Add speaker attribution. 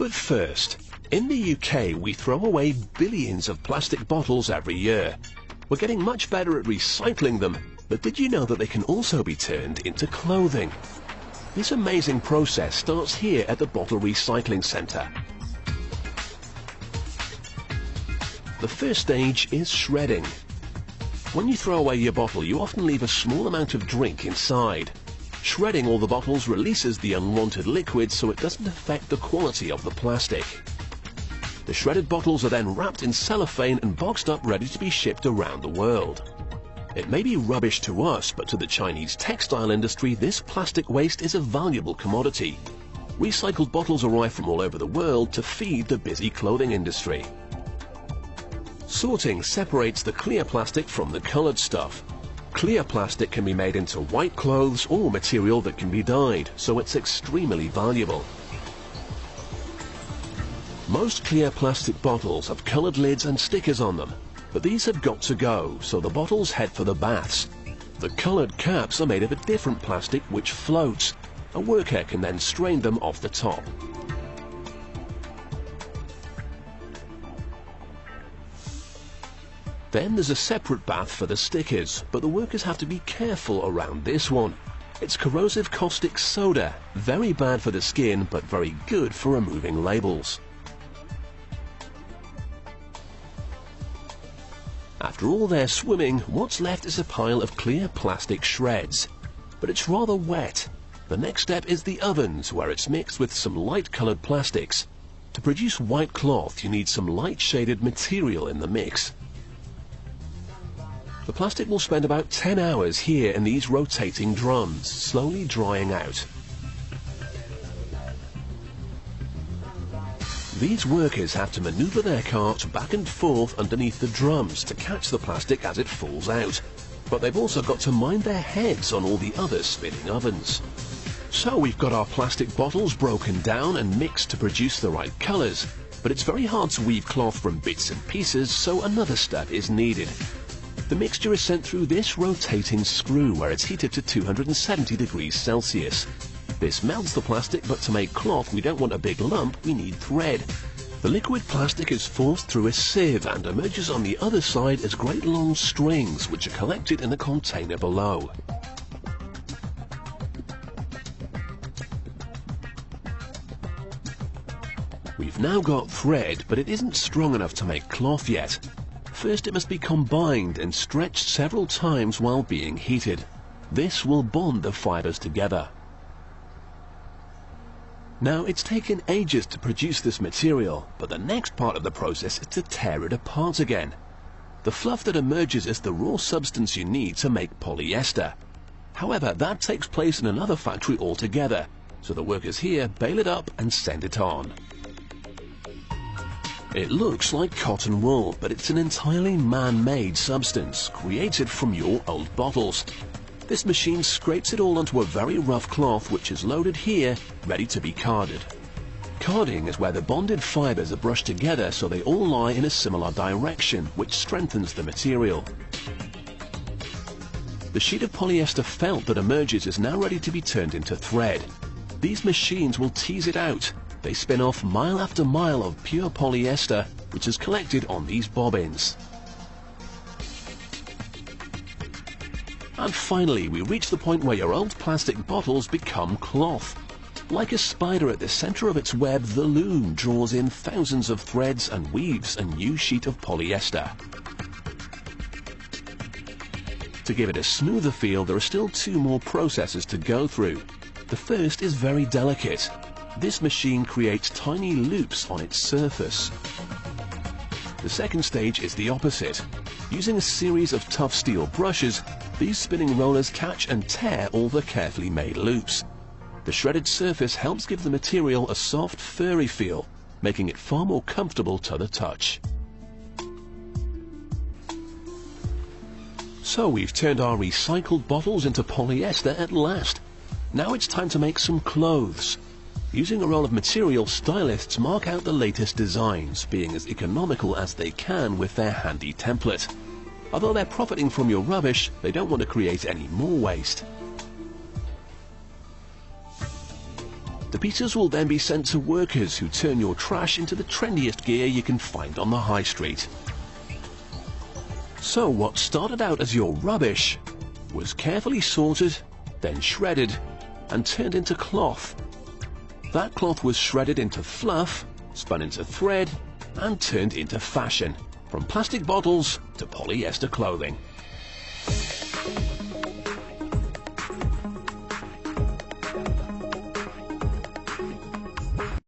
Speaker 1: But first, in the UK we throw away billions of plastic bottles every year. We're getting much better at recycling them, but did you know that they can also be turned into clothing? This amazing process starts here at the Bottle Recycling Centre. The first stage is shredding. When you throw away your bottle, you often leave a small amount of drink inside. Shredding all the bottles releases the unwanted liquid so it doesn't affect the quality of the plastic. The shredded bottles are then wrapped in cellophane and boxed up ready to be shipped around the world. It may be rubbish to us, but to the Chinese textile industry, this plastic waste is a valuable commodity. Recycled bottles arrive from all over the world to feed the busy clothing industry. Sorting separates the clear plastic from the colored stuff. Clear plastic can be made into white clothes or material that can be dyed, so it's extremely valuable. Most clear plastic bottles have colored lids and stickers on them, but these have got to go, so the bottles head for the baths. The colored caps are made of a different plastic which floats. A worker can then strain them off the top. Then there's a separate bath for the stickers, but the workers have to be careful around this one. It's corrosive caustic soda, very bad for the skin but very good for removing labels. After all their swimming, what's left is a pile of clear plastic shreds. But it's rather wet. The next step is the ovens, where it's mixed with some light-colored plastics. To produce white cloth, you need some light-shaded material in the mix. The plastic will spend about 10 hours here in these rotating drums, slowly drying out. These workers have to maneuver their carts back and forth underneath the drums to catch the plastic as it falls out. But they've also got to mind their heads on all the other spinning ovens. So we've got our plastic bottles broken down and mixed to produce the right colours. But it's very hard to weave cloth from bits and pieces, so another step is needed. The mixture is sent through this rotating screw where it's heated to 270 degrees Celsius. This melts the plastic, but to make cloth we don't want a big lump, we need thread. The liquid plastic is forced through a sieve and emerges on the other side as great long strings which are collected in a container below. We've now got thread, but it isn't strong enough to make cloth yet. First it must be combined and stretched several times while being heated. This will bond the fibers together. Now it's taken ages to produce this material, but the next part of the process is to tear it apart again. The fluff that emerges is the raw substance you need to make polyester. However, that takes place in another factory altogether, so the workers here bale it up and send it on. It looks like cotton wool, but it's an entirely man-made substance, created from your old bottles. This machine scrapes it all onto a very rough cloth which is loaded here, ready to be carded. Carding is where the bonded fibers are brushed together so they all lie in a similar direction, which strengthens the material. The sheet of polyester felt that emerges is now ready to be turned into thread. These machines will tease it out. They spin off mile after mile of pure polyester, which is collected on these bobbins. And finally, we reach the point where your old plastic bottles become cloth. Like a spider at the center of its web, the loom draws in thousands of threads and weaves a new sheet of polyester. To give it a smoother feel, there are still two more processes to go through. The first is very delicate. This machine creates tiny loops on its surface. The second stage is the opposite. Using a series of tough steel brushes, these spinning rollers catch and tear all the carefully made loops. The shredded surface helps give the material a soft, furry feel, making it far more comfortable to the touch. So we've turned our recycled bottles into polyester at last. Now it's time to make some clothes. Using a roll of material, stylists mark out the latest designs, being as economical as they can with their handy template. Although they're profiting from your rubbish, they don't want to create any more waste. The pieces will then be sent to workers who turn your trash into the trendiest gear you can find on the high street. So what started out as your rubbish was carefully sorted, then shredded and turned into cloth. That cloth was shredded into fluff, spun into thread and turned into fashion, from plastic bottles to polyester clothing.